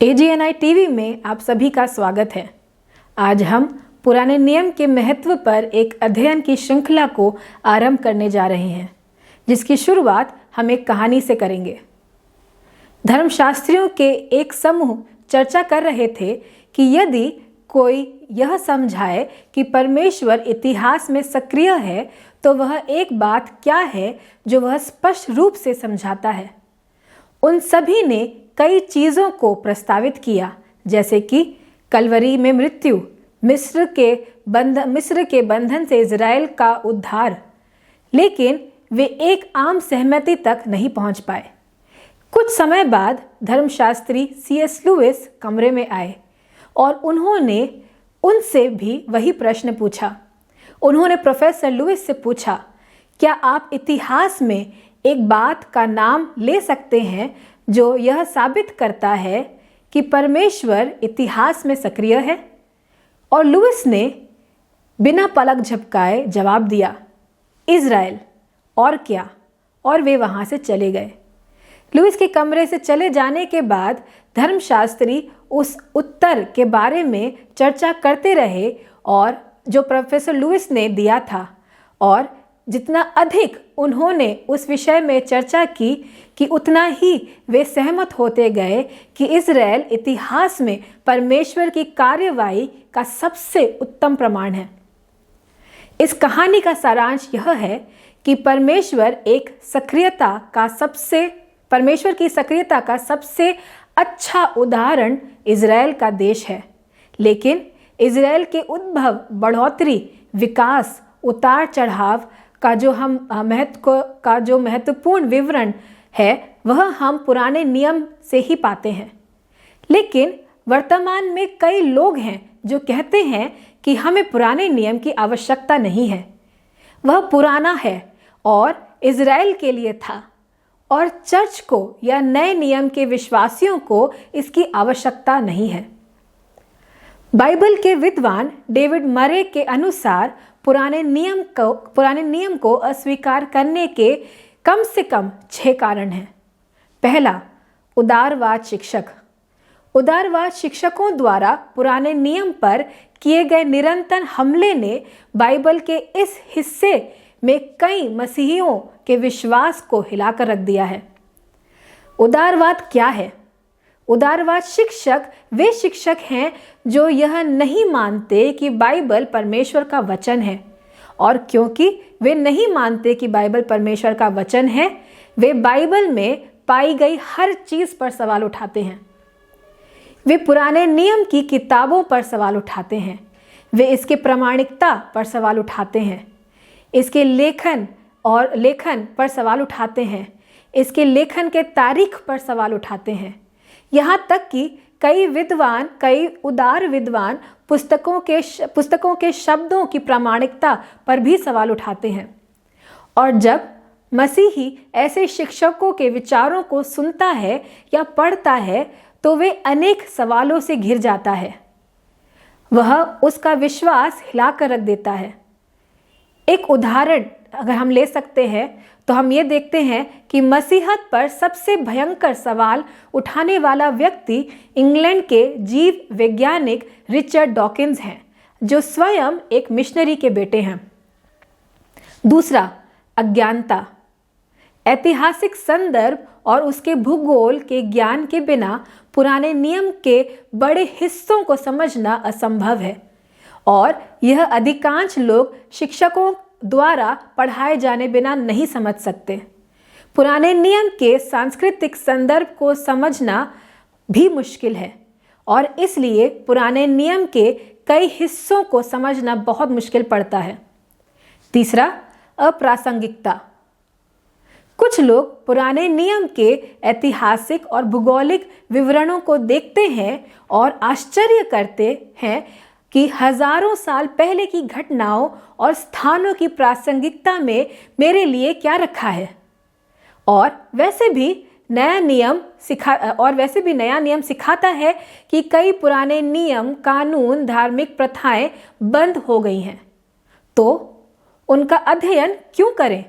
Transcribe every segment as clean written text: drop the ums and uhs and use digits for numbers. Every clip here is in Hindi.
AGNI टीवी में आप सभी का स्वागत है। आज हम पुराने नियम के महत्व पर एक अध्ययन की श्रृंखला को आरंभ करने जा रहे हैं, जिसकी शुरुआत हम एक कहानी से करेंगे। धर्मशास्त्रियों के एक समूह चर्चा कर रहे थे कि यदि कोई यह समझाए कि परमेश्वर इतिहास में सक्रिय है, तो वह एक बात क्या है जो वह स्पष्ट रूप से समझाता है। उन सभी ने कई चीज़ों को प्रस्तावित किया, जैसे कि कलवरी में मृत्यु, मिस्र के बंधन से इज़राइल का उद्धार, लेकिन वे एक आम सहमति तक नहीं पहुंच पाए। कुछ समय बाद धर्मशास्त्री C.S. लुईस कमरे में आए और उन्होंने उनसे भी वही प्रश्न पूछा। उन्होंने प्रोफेसर लुईस से पूछा, क्या आप इतिहास में एक बात का नाम ले सकते हैं जो यह साबित करता है कि परमेश्वर इतिहास में सक्रिय है? और लुईस ने बिना पलक झपकाए जवाब दिया, इज़राइल। और क्या? और वे वहाँ से चले गए। लुईस के कमरे से चले जाने के बाद धर्मशास्त्री उस उत्तर के बारे में चर्चा करते रहे और जो प्रोफेसर लुईस ने दिया था, और जितना अधिक उन्होंने उस विषय में चर्चा की कि उतना ही वे सहमत होते गए कि इज़राइल इतिहास में परमेश्वर की कार्यवाही का सबसे उत्तम प्रमाण है। इस कहानी का सारांश यह है कि परमेश्वर की सक्रियता का सबसे अच्छा उदाहरण इज़राइल का देश है, लेकिन इज़राइल के उद्भव, बढ़ोतरी, विकास, उतार चढ़ाव का जो महत्वपूर्ण विवरण है वह हम पुराने नियम से ही पाते हैं। लेकिन वर्तमान में कई लोग हैं जो कहते हैं कि हमें पुराने नियम की आवश्यकता नहीं है, वह पुराना है और इज़राइल के लिए था, और चर्च को या नए नियम के विश्वासियों को इसकी आवश्यकता नहीं है। बाइबल के विद्वान डेविड मरे के अनुसार पुराने नियम को अस्वीकार करने के कम से कम 6 कारण हैं। पहला, उदारवाद शिक्षक। उदारवाद शिक्षकों द्वारा पुराने नियम पर किए गए निरंतर हमले ने बाइबल के इस हिस्से में कई मसीहियों के विश्वास को हिलाकर रख दिया है। उदारवाद क्या है? उदारवाद शिक्षक वे शिक्षक हैं जो यह नहीं मानते कि बाइबल परमेश्वर का वचन है, और क्योंकि वे नहीं मानते कि बाइबल परमेश्वर का वचन है, वे बाइबल में पाई गई हर चीज़ पर सवाल उठाते हैं। वे पुराने नियम की किताबों पर सवाल उठाते हैं, वे इसके प्रामाणिकता पर सवाल उठाते हैं, इसके लेखन पर सवाल उठाते हैं, इसके लेखन के तारीख पर सवाल उठाते हैं। यहाँ तक कि कई उदार विद्वान पुस्तकों के शब्दों की प्रामाणिकता पर भी सवाल उठाते हैं। और जब मसीही ऐसे शिक्षकों के विचारों को सुनता है या पढ़ता है तो वे अनेक सवालों से घिर जाता है, वह उसका विश्वास हिलाकर रख देता है। एक उदाहरण अगर हम ले सकते हैं तो हम ये देखते हैं कि मसीहत पर सबसे भयंकर सवाल उठाने वाला व्यक्ति इंग्लैंड के जीव वैज्ञानिक रिचर्ड डॉकिंस हैं, जो स्वयं एक मिशनरी के बेटे हैं। दूसरा, अज्ञानता। ऐतिहासिक संदर्भ और उसके भूगोल के ज्ञान के बिना पुराने नियम के बड़े हिस्सों को समझना असंभव है, और यह अधिकांश लोग शिक्षकों द्वारा पढ़ाए जाने बिना नहीं समझ सकते। पुराने नियम के सांस्कृतिक संदर्भ को समझना भी मुश्किल है, और इसलिए पुराने नियम के कई हिस्सों को समझना बहुत मुश्किल पड़ता है। तीसरा, अप्रासंगिकता। कुछ लोग पुराने नियम के ऐतिहासिक और भूगोलिक विवरणों को देखते हैं और आश्चर्य करते हैं कि हजारों साल पहले की घटनाओं और स्थानों की प्रासंगिकता में मेरे लिए क्या रखा है। और वैसे भी नया नियम सिखाता है कि कई पुराने नियम, कानून, धार्मिक प्रथाएं बंद हो गई हैं, तो उनका अध्ययन क्यों करें?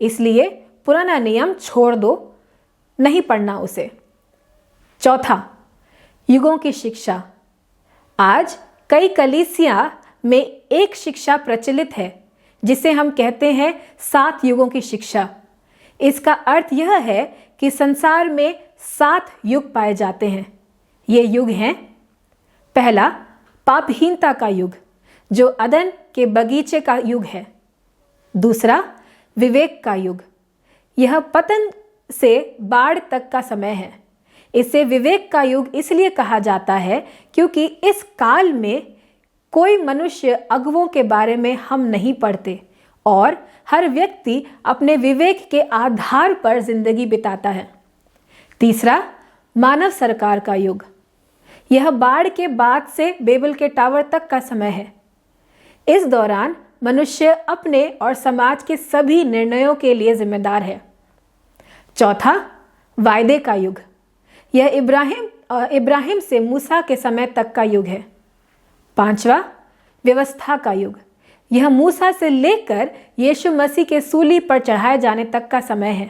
इसलिए पुराना नियम छोड़ दो, नहीं पढ़ना उसे। चौथा, युगों की शिक्षा। आज कई कलीसिया में एक शिक्षा प्रचलित है जिसे हम कहते हैं 7 युगों की शिक्षा। इसका अर्थ यह है कि संसार में 7 युग पाए जाते हैं। ये युग हैं: पहला, पापहीनता का युग, जो अदन के बगीचे का युग है। दूसरा, विवेक का युग, यह पतन से बाढ़ तक का समय है। इसे विवेक का युग इसलिए कहा जाता है क्योंकि इस काल में कोई मनुष्य अगुवों के बारे में हम नहीं पढ़ते और हर व्यक्ति अपने विवेक के आधार पर जिंदगी बिताता है। तीसरा, मानव सरकार का युग, यह बाढ़ के बाद से बेबल के टावर तक का समय है। इस दौरान मनुष्य अपने और समाज के सभी निर्णयों के लिए जिम्मेदार है। चौथा, वायदे का युग, यह इब्राहिम से मूसा के समय तक का युग है। पांचवा, व्यवस्था का युग, यह मूसा से लेकर यीशु मसीह के सूली पर चढ़ाए जाने तक का समय है।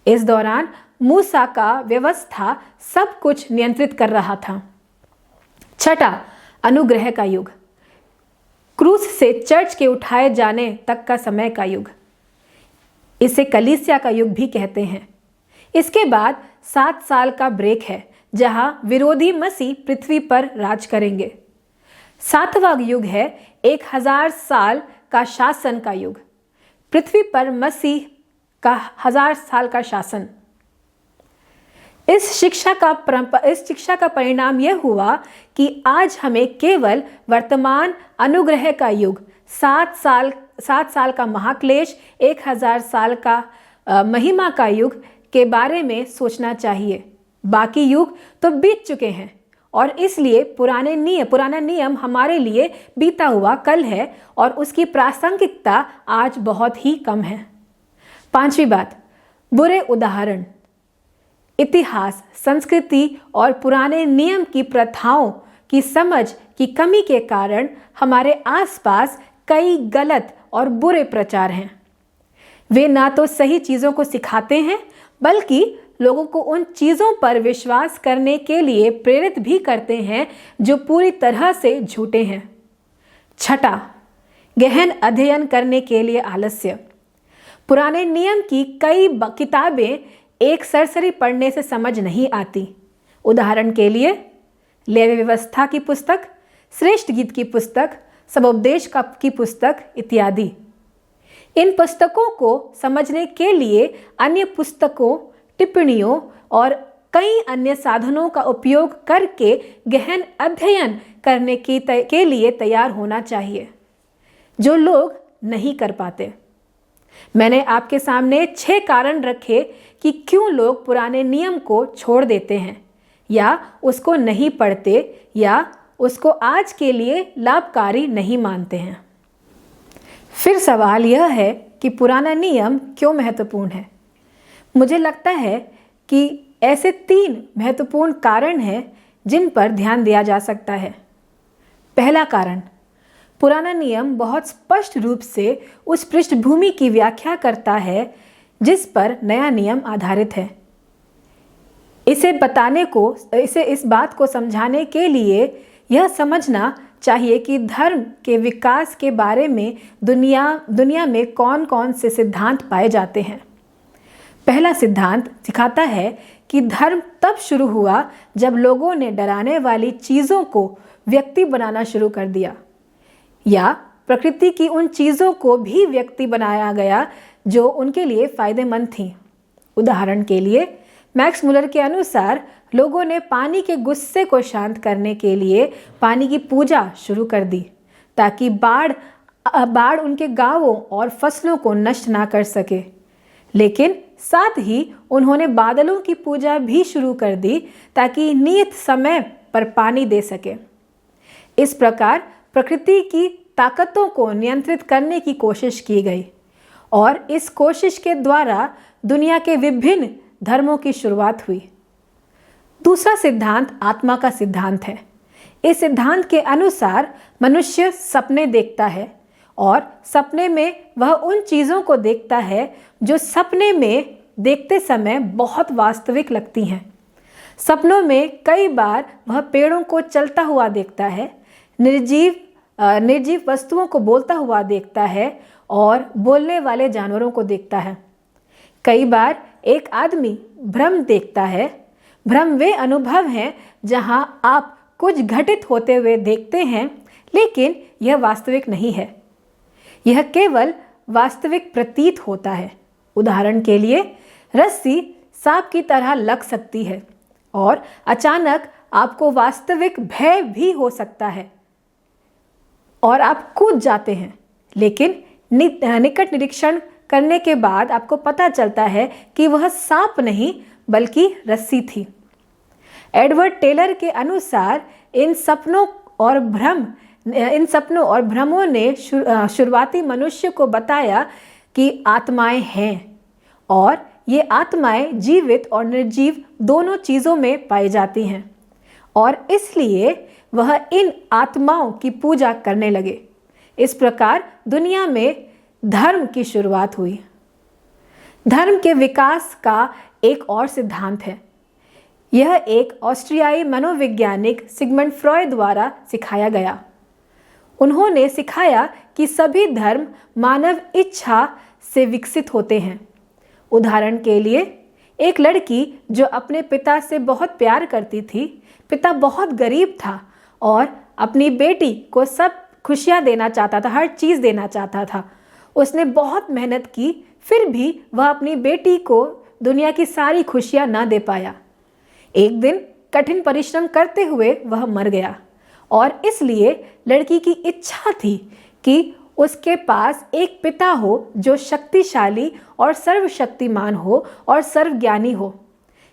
इस दौरान मूसा का व्यवस्था सब कुछ नियंत्रित कर रहा था। छठा, अनुग्रह का युग, क्रूस से चर्च के उठाए जाने तक का समय का युग। इसे कलीसिया का युग भी कहते हैं। इसके बाद 7 साल का ब्रेक है जहां विरोधी मसीह पृथ्वी पर राज करेंगे। 7वां युग है 1000 साल का शासन का युग, पृथ्वी पर मसीह का 1000 साल का शासन। इस शिक्षा का परिणाम यह हुआ कि आज हमें केवल वर्तमान अनुग्रह का युग, 7 साल का महाक्लेश, 1000 साल का महिमा का युग के बारे में सोचना चाहिए। बाकी युग तो बीत चुके हैं और इसलिए पुराना नियम हमारे लिए बीता हुआ कल है और उसकी प्रासंगिकता आज बहुत ही कम है। 5वीं बात, बुरे उदाहरण। इतिहास, संस्कृति और पुराने नियम की प्रथाओं की समझ की कमी के कारण हमारे आसपास कई गलत और बुरे प्रचार हैं। वे ना तो सही चीज़ों को सिखाते हैं बल्कि लोगों को उन चीज़ों पर विश्वास करने के लिए प्रेरित भी करते हैं जो पूरी तरह से झूठे हैं। छठा, गहन अध्ययन करने के लिए आलस्य। पुराने नियम की कई किताबें एक सरसरी पढ़ने से समझ नहीं आती। उदाहरण के लिए लेवी व्यवस्था की पुस्तक, श्रेष्ठ गीत की पुस्तक, सबोपदेश की पुस्तक इत्यादि। इन पुस्तकों को समझने के लिए अन्य पुस्तकों, टिप्पणियों और कई अन्य साधनों का उपयोग करके गहन अध्ययन करने के लिए तैयार होना चाहिए, जो लोग नहीं कर पाते। मैंने आपके सामने 6 कारण रखे कि क्यों लोग पुराने नियम को छोड़ देते हैं या उसको नहीं पढ़ते या उसको आज के लिए लाभकारी नहीं मानते हैं। फिर सवाल यह है कि पुराना नियम क्यों महत्वपूर्ण है। मुझे लगता है कि ऐसे 3 महत्वपूर्ण कारण हैं जिन पर ध्यान दिया जा सकता है। पहला कारण, पुराना नियम बहुत स्पष्ट रूप से उस पृष्ठभूमि की व्याख्या करता है जिस पर नया नियम आधारित है। इस बात को समझाने के लिए यह समझना चाहिए कि धर्म के विकास के बारे में दुनिया में कौन कौन से सिद्धांत पाए जाते हैं। पहला सिद्धांत सिखाता है कि धर्म तब शुरू हुआ जब लोगों ने डराने वाली चीज़ों को व्यक्ति बनाना शुरू कर दिया या प्रकृति की उन चीज़ों को भी व्यक्ति बनाया गया जो उनके लिए फायदेमंद थीं। उदाहरण के लिए मैक्स मुलर के अनुसार लोगों ने पानी के गुस्से को शांत करने के लिए पानी की पूजा शुरू कर दी ताकि बाढ़ उनके गांवों और फसलों को नष्ट ना कर सके। लेकिन साथ ही उन्होंने बादलों की पूजा भी शुरू कर दी ताकि नियत समय पर पानी दे सके। इस प्रकार प्रकृति की ताकतों को नियंत्रित करने की कोशिश की गई और इस कोशिश के द्वारा दुनिया के विभिन्न धर्मों की शुरुआत हुई। दूसरा सिद्धांत आत्मा का सिद्धांत है। इस सिद्धांत के अनुसार मनुष्य सपने देखता है और सपने में वह उन चीज़ों को देखता है जो सपने में देखते समय बहुत वास्तविक लगती हैं। सपनों में कई बार वह पेड़ों को चलता हुआ देखता है, निर्जीव वस्तुओं को बोलता हुआ देखता है और बोलने वाले जानवरों को देखता है। कई बार एक आदमी भ्रम देखता है। भ्रम वे अनुभव हैं जहां आप कुछ घटित होते हुए देखते हैं, लेकिन यह वास्तविक नहीं है। यह केवल वास्तविक प्रतीत होता है। उदाहरण के लिए, रस्सी सांप की तरह लग सकती है और अचानक आपको वास्तविक भय भी हो सकता है और आप कूद जाते हैं, लेकिन निकट निरीक्षण करने के बाद आपको पता चलता है कि वह सांप नहीं बल्कि रस्सी थी। एडवर्ड टेलर के अनुसार इन सपनों और भ्रमों ने शुरुआती मनुष्य को बताया कि आत्माएं हैं और ये आत्माएं जीवित और निर्जीव दोनों चीज़ों में पाई जाती हैं और इसलिए वह इन आत्माओं की पूजा करने लगे। इस प्रकार दुनिया में धर्म की शुरुआत हुई। धर्म के विकास का एक और सिद्धांत है। यह एक ऑस्ट्रियाई मनोवैज्ञानिक सिगमंड फ्रॉयड द्वारा सिखाया गया। उन्होंने सिखाया कि सभी धर्म मानव इच्छा से विकसित होते हैं। उदाहरण के लिए, एक लड़की जो अपने पिता से बहुत प्यार करती थी, पिता बहुत गरीब था और अपनी बेटी को सब खुशियाँ देना चाहता था, हर चीज़ देना चाहता था। उसने बहुत मेहनत की, फिर भी वह अपनी बेटी को दुनिया की सारी खुशियाँ ना दे पाया। एक दिन कठिन परिश्रम करते हुए वह मर गया और इसलिए लड़की की इच्छा थी कि उसके पास एक पिता हो जो शक्तिशाली और सर्वशक्तिमान हो और सर्वज्ञानी हो।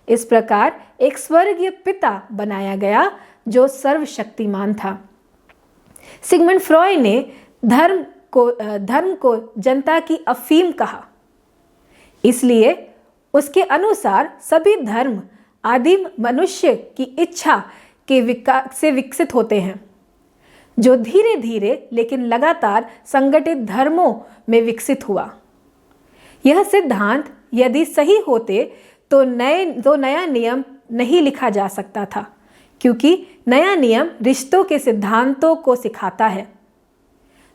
इस प्रकार एक स्वर्गीय पिता बनाया गया जो सर्वशक्तिमान था। सिगमंड फ्रॉयड ने धर्म को जनता की अफीम कहा। इसलिए उसके अनुसार सभी धर्म आदिम मनुष्य की इच्छा के विकास से विकसित होते हैं, जो धीरे धीरे लेकिन लगातार संगठित धर्मों में विकसित हुआ। यह सिद्धांत यदि सही होते तो नया नियम नहीं लिखा जा सकता था, क्योंकि नया नियम रिश्तों के सिद्धांतों को सिखाता है।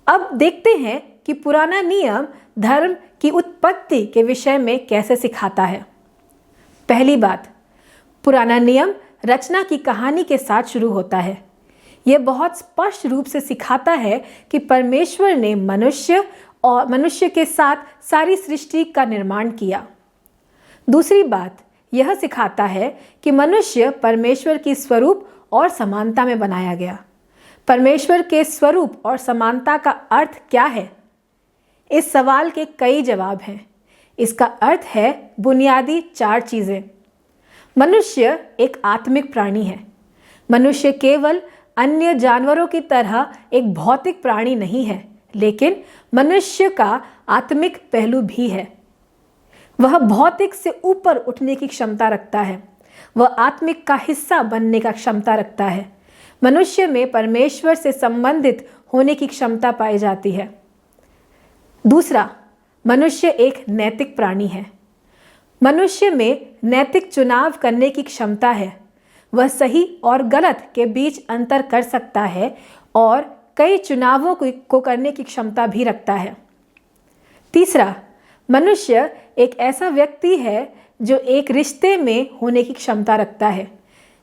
अब देखते हैं कि पुराना नियम धर्म की उत्पत्ति के विषय में कैसे सिखाता है। पहली बात, पुराना नियम रचना की कहानी के साथ शुरू होता है। यह बहुत स्पष्ट रूप से सिखाता है कि परमेश्वर ने मनुष्य के साथ सारी सृष्टि का निर्माण किया। दूसरी बात, यह सिखाता है कि मनुष्य परमेश्वर की स्वरूप और समानता में बनाया गया। परमेश्वर के स्वरूप और समानता का अर्थ क्या है? इस सवाल के कई जवाब हैं। इसका अर्थ है बुनियादी 4 चीज़ें। मनुष्य एक आत्मिक प्राणी है। मनुष्य केवल अन्य जानवरों की तरह एक भौतिक प्राणी नहीं है, लेकिन मनुष्य का आत्मिक पहलू भी है। वह भौतिक से ऊपर उठने की क्षमता रखता है। वह आत्मिक का हिस्सा बनने का क्षमता रखता है। मनुष्य में परमेश्वर से संबंधित होने की क्षमता पाई जाती है। दूसरा, मनुष्य एक नैतिक प्राणी है। मनुष्य में नैतिक चुनाव करने की क्षमता है। वह सही और गलत के बीच अंतर कर सकता है और कई चुनावों को करने की क्षमता भी रखता है। तीसरा, मनुष्य एक ऐसा व्यक्ति है जो एक रिश्ते में होने की क्षमता रखता है।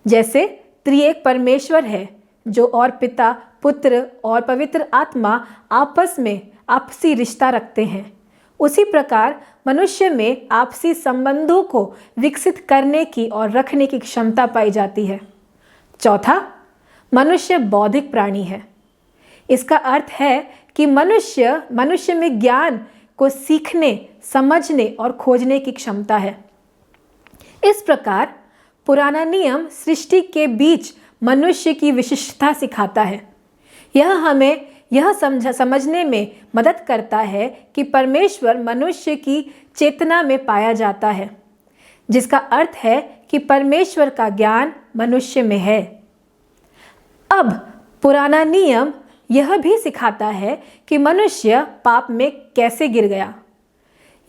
जैसे त्रिएक परमेश्वर है जो और पिता, पुत्र और पवित्र आत्मा आपस में आपसी रिश्ता रखते हैं, उसी प्रकार मनुष्य में आपसी संबंधों को विकसित करने की और रखने की क्षमता पाई जाती है। चौथा, मनुष्य बौद्धिक प्राणी है। इसका अर्थ है कि मनुष्य में ज्ञान को सीखने, समझने और खोजने की क्षमता है। इस प्रकार पुराना नियम सृष्टि के बीच मनुष्य की विशिष्टता सिखाता है। यह हमें यह समझने में मदद करता है कि परमेश्वर मनुष्य की चेतना में पाया जाता है, जिसका अर्थ है कि परमेश्वर का ज्ञान मनुष्य में है। अब पुराना नियम यह भी सिखाता है कि मनुष्य पाप में कैसे गिर गया।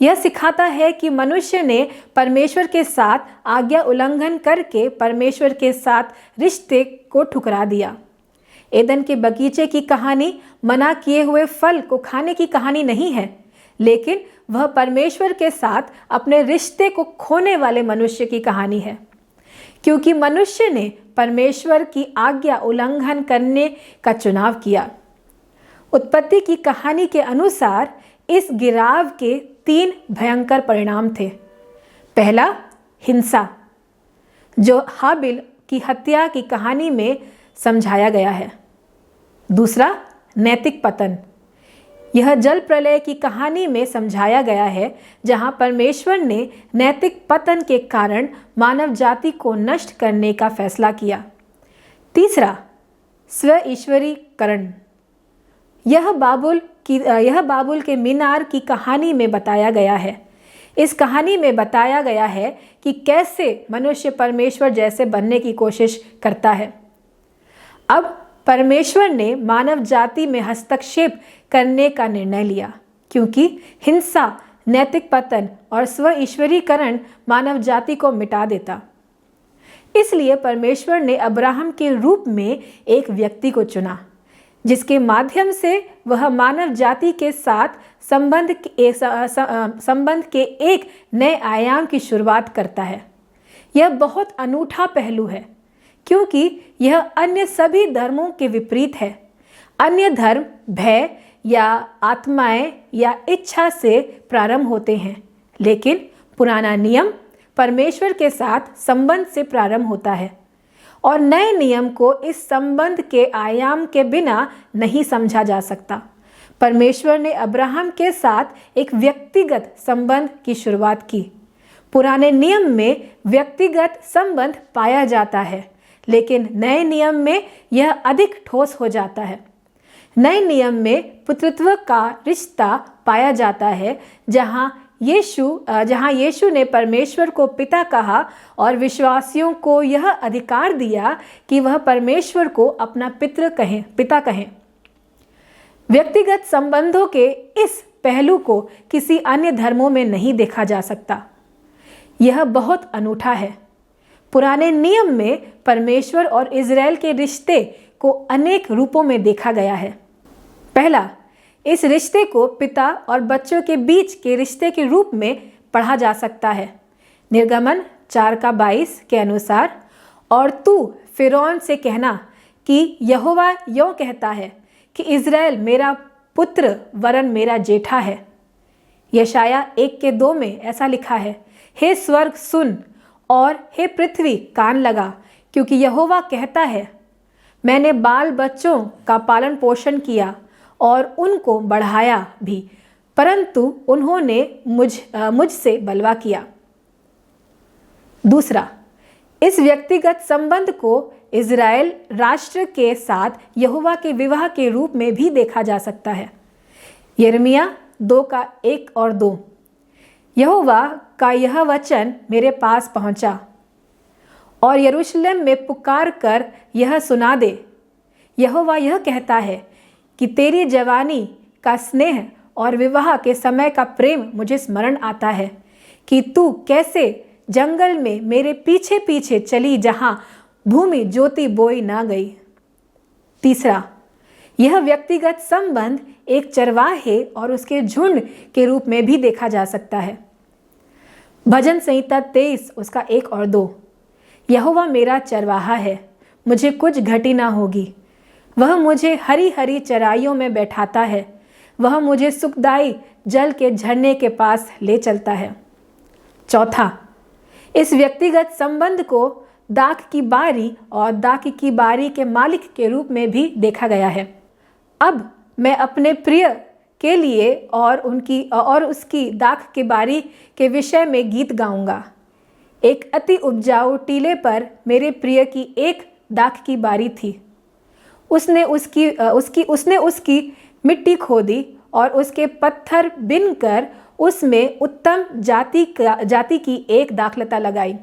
यह सिखाता है कि मनुष्य ने परमेश्वर के साथ आज्ञा उल्लंघन करके परमेश्वर के साथ रिश्ते को ठुकरा दिया। एदन के बगीचे की कहानी मना किए हुए फल को खाने की कहानी नहीं है, लेकिन वह परमेश्वर के साथ अपने रिश्ते को खोने वाले मनुष्य की कहानी है। क्योंकि मनुष्य ने परमेश्वर की आज्ञा उल्लंघन करने का चुनाव किया। उत्पत्ति की कहानी के अनुसार इस गिराव के 3 भयंकर परिणाम थे। पहला, हिंसा, जो हाबिल की हत्या की कहानी में समझाया गया है। दूसरा, नैतिक पतन, यह जल प्रलय की कहानी में समझाया गया है, जहां परमेश्वर ने नैतिक पतन के कारण मानव जाति को नष्ट करने का फैसला किया। तीसरा, स्व ईश्वरीकरण, यह बाबुल के मीनार की कहानी में बताया गया है। इस कहानी में बताया गया है कि कैसे मनुष्य परमेश्वर जैसे बनने की कोशिश करता है। अब परमेश्वर ने मानव जाति में हस्तक्षेप करने का निर्णय लिया, क्योंकि हिंसा, नैतिक पतन और स्व ईश्वरीकरण मानव जाति को मिटा देता। इसलिए परमेश्वर ने अब्राहम के रूप में एक व्यक्ति को चुना, जिसके माध्यम से वह मानव जाति के साथ संबंध के एक नए आयाम की शुरुआत करता है। यह बहुत अनूठा पहलू है, क्योंकि यह अन्य सभी धर्मों के विपरीत है। अन्य धर्म भय या आत्माएं या इच्छा से प्रारंभ होते हैं, लेकिन पुराना नियम परमेश्वर के साथ संबंध से प्रारंभ होता है और नए नियम को इस संबंध के आयाम के बिना नहीं समझा जा सकता। परमेश्वर ने अब्राहम के साथ एक व्यक्तिगत संबंध की शुरुआत की। पुराने नियम में व्यक्तिगत संबंध पाया जाता है, लेकिन नए नियम में यह अधिक ठोस हो जाता है। नए नियम में पुत्रत्व का रिश्ता पाया जाता है, जहां यीशु ने परमेश्वर को पिता कहा और विश्वासियों को यह अधिकार दिया कि वह परमेश्वर को अपना पिता कहें। व्यक्तिगत संबंधों के इस पहलू को किसी अन्य धर्मों में नहीं देखा जा सकता। यह बहुत अनूठा है। पुराने नियम में परमेश्वर और इज़राइल के रिश्ते को अनेक रूपों में देखा गया है। पहला, इस रिश्ते को पिता और बच्चों के बीच के रिश्ते के रूप में पढ़ा जा सकता है। निर्गमन 4:22 के अनुसार, और तू फिरौन से कहना कि यहोवा यों कहता है कि इज़राइल मेरा पुत्र वरन मेरा जेठा है। यशाया 1:2 में ऐसा लिखा है, हे स्वर्ग सुन और हे पृथ्वी कान लगा, क्योंकि यहोवा कहता है, मैंने बाल बच्चों का पालन पोषण किया और उनको बढ़ाया भी, परंतु उन्होंने मुझसे बलवा किया। दूसरा, इस व्यक्तिगत संबंध को इज़राइल राष्ट्र के साथ यहोवा के विवाह के रूप में भी देखा जा सकता है। यिर्मयाह 2:1 और 2, यहोवा का यह वचन मेरे पास पहुंचा और यरूशलेम में पुकार कर यह सुना दे, यहोवा यह कहता है कि तेरी जवानी का स्नेह और विवाह के समय का प्रेम मुझे स्मरण आता है कि तू कैसे जंगल में मेरे पीछे पीछे चली, जहां भूमि ज्योति बोई ना गई। तीसरा, यह व्यक्तिगत संबंध एक चरवाहे और उसके झुंड के रूप में भी देखा जा सकता है। भजन संहिता 23 उसका 1 और 2, यहोवा मेरा चरवाहा है, मुझे कुछ घटी ना होगी। वह मुझे हरी हरी चराइयों में बैठाता है, वह मुझे सुखदाई जल के झरने के पास ले चलता है। चौथा, इस व्यक्तिगत संबंध को दाख की बारी और दाख की बारी के मालिक के रूप में भी देखा गया है। अब मैं अपने प्रिय के लिए और उसकी दाख की बारी के विषय में गीत गाऊंगा। एक अति उपजाऊ टीले पर मेरे प्रिय की एक दाख की बारी थी। उसने उसकी मिट्टी खोदी और उसके पत्थर बिनकर उसमें उत्तम जाति की एक दाखलता लगाई।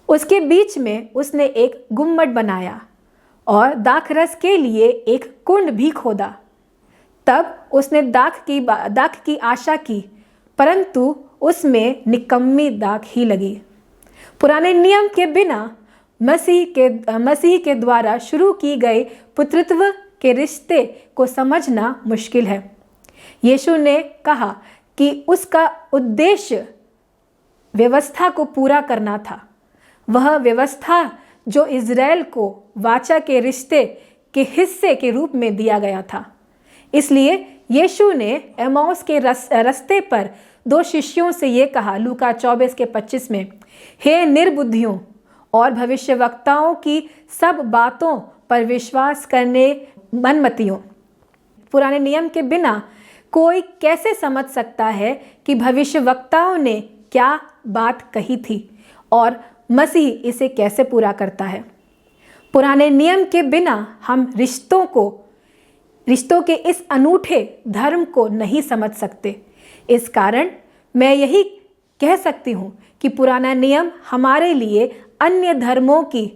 उसके बीच में उसने एक गुम्मट बनाया और दाखरस के लिए एक कुंड भी खोदा। तब उसने दाख की आशा की, परंतु उसमें निकम्मी दाग ही लगी। पुराने नियम के बिना मसीह के द्वारा शुरू की गई पुत्रत्व के रिश्ते को समझना मुश्किल है। यीशु ने कहा कि उसका उद्देश्य व्यवस्था को पूरा करना था, वह व्यवस्था जो इज़राइल को वाचा के रिश्ते के हिस्से के रूप में दिया गया था। इसलिए यीशु ने एमाउस के रास्ते पर 2 शिष्यों से ये कहा, लूका 24:25 में, हे निर्बुद्धियों और भविष्यवक्ताओं की सब बातों पर विश्वास करने मनमतियों। पुराने नियम के बिना कोई कैसे समझ सकता है कि भविष्यवक्ताओं ने क्या बात कही थी और मसीह इसे कैसे पूरा करता है। पुराने नियम के बिना हम रिश्तों के इस अनूठे धर्म को नहीं समझ सकते। इस कारण मैं यही कह सकती हूँ कि पुराना नियम हमारे लिए अन्य धर्मों की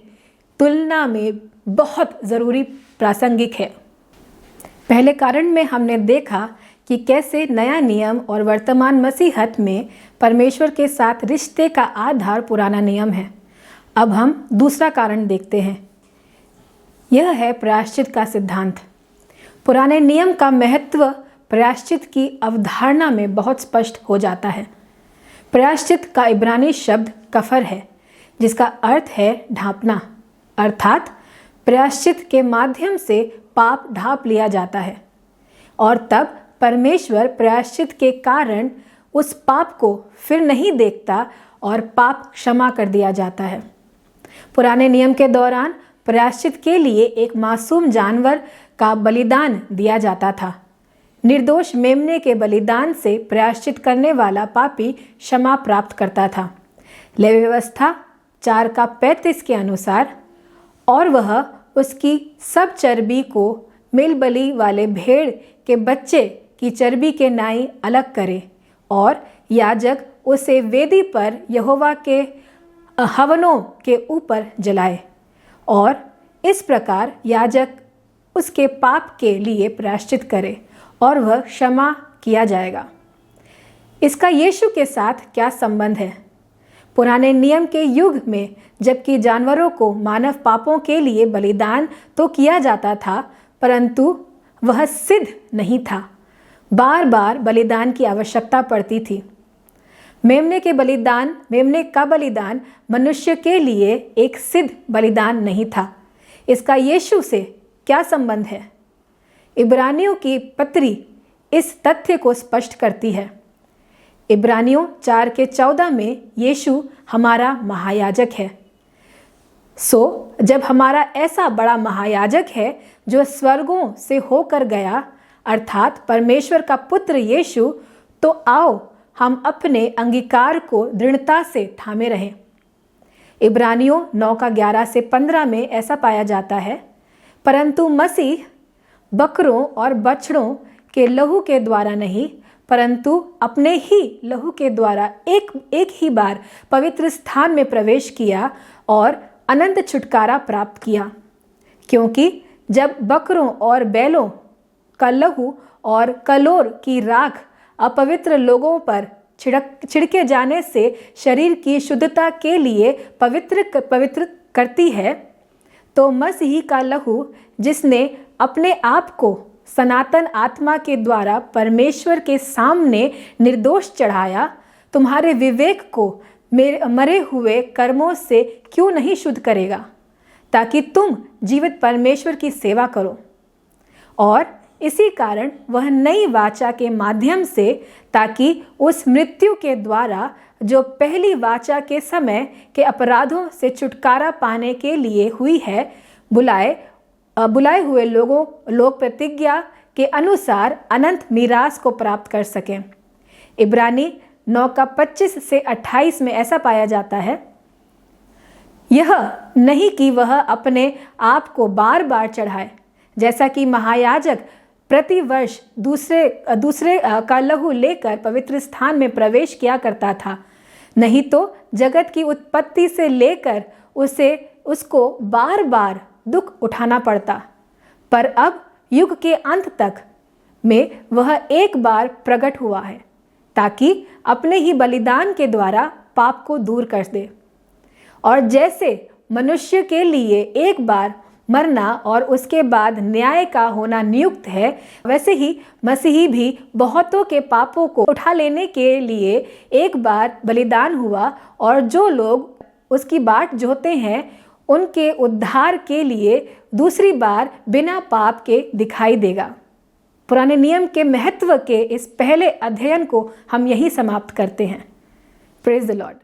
तुलना में बहुत ज़रूरी प्रासंगिक है। पहले कारण में हमने देखा कि कैसे नया नियम और वर्तमान मसीहत में परमेश्वर के साथ रिश्ते का आधार पुराना नियम है। अब हम दूसरा कारण देखते हैं। यह है प्रायश्चित का सिद्धांत। पुराने नियम का महत्व प्रायश्चित की अवधारणा में बहुत स्पष्ट हो जाता है। प्रायश्चित का इब्रानी शब्द कफर है, जिसका अर्थ है ढांपना, अर्थात प्रायश्चित के माध्यम से पाप ढांप लिया जाता है और तब परमेश्वर प्रायश्चित के कारण उस पाप को फिर नहीं देखता और पाप क्षमा कर दिया जाता है। पुराने नियम के दौरान प्रायश्चित के लिए एक मासूम जानवर का बलिदान दिया जाता था। निर्दोष मेमने के बलिदान से प्रायश्चित करने वाला पापी क्षमा प्राप्त करता था। लेवी व्यवस्था 4:35 के अनुसार, और वह उसकी सब चर्बी को मेल बलि वाले भेड़ के बच्चे की चर्बी के नाई अलग करे और याजक उसे वेदी पर यहोवा के हवनों के ऊपर जलाए, और इस प्रकार याजक उसके पाप के लिए प्रायश्चित करे और वह क्षमा किया जाएगा। इसका यीशु के साथ क्या संबंध है? पुराने नियम के युग में जबकि जानवरों को मानव पापों के लिए बलिदान तो किया जाता था, परंतु वह सिद्ध नहीं था। बार बार बलिदान की आवश्यकता पड़ती थी। मेमने का बलिदान मनुष्य के लिए एक सिद्ध बलिदान नहीं था। इसका यीशु से क्या संबंध है? इब्रानियों की पत्री इस तथ्य को स्पष्ट करती है। इब्रानियों 4:14 में यीशु हमारा महायाजक है। जब हमारा ऐसा बड़ा महायाजक है जो स्वर्गों से होकर गया, अर्थात परमेश्वर का पुत्र यीशु, तो आओ हम अपने अंगीकार को दृढ़ता से थामे रहें। इब्रानियों 9:11-15 में ऐसा पाया जाता है, परंतु मसीह बकरों और बछड़ों के लहू के द्वारा नहीं, परंतु अपने ही लहू के द्वारा एक ही बार पवित्र स्थान में प्रवेश किया और अनंत छुटकारा प्राप्त किया। क्योंकि जब बकरों और बैलों का लहू और कलोर की राख अपवित्र लोगों पर छिड़के जाने से शरीर की शुद्धता के लिए पवित्र करती है, तो मसीह का लहू, जिसने अपने आप को सनातन आत्मा के द्वारा परमेश्वर के सामने निर्दोष चढ़ाया, तुम्हारे विवेक को मरे हुए कर्मों से क्यों नहीं शुद्ध करेगा, ताकि तुम जीवित परमेश्वर की सेवा करो। और इसी कारण वह नई वाचा के माध्यम से, ताकि उस मृत्यु के द्वारा जो पहली वाचा के समय के अपराधों से छुटकारा पाने के लिए हुई है, बुलाए हुए लोग प्रतिज्ञा के अनुसार अनंत मीरास को प्राप्त कर सकें। इब्रानी 9:25-28 में ऐसा पाया जाता है, यह नहीं कि वह अपने आप को बार बार चढ़ाए, जैसा कि महायाजक प्रति वर्ष दूसरे का लहू लेकर पवित्र स्थान में प्रवेश किया करता था। नहीं तो जगत की उत्पत्ति से लेकर उसको बार बार दुख उठाना पड़ता, पर अब युग के अंत तक में वह एक बार प्रकट हुआ है, ताकि अपने ही बलिदान के द्वारा पाप को दूर कर दे। और जैसे मनुष्य के लिए एक बार मरना और उसके बाद न्याय का होना नियुक्त है, वैसे ही मसीही भी बहुतों के पापों को उठा लेने के लिए एक बार बलिदान हुआ, और जो लोग उसकी बाट जोहते हैं उनके उद्धार के लिए दूसरी बार बिना पाप के दिखाई देगा। पुराने नियम के महत्व के इस पहले अध्ययन को हम यही समाप्त करते हैं। Praise the Lord.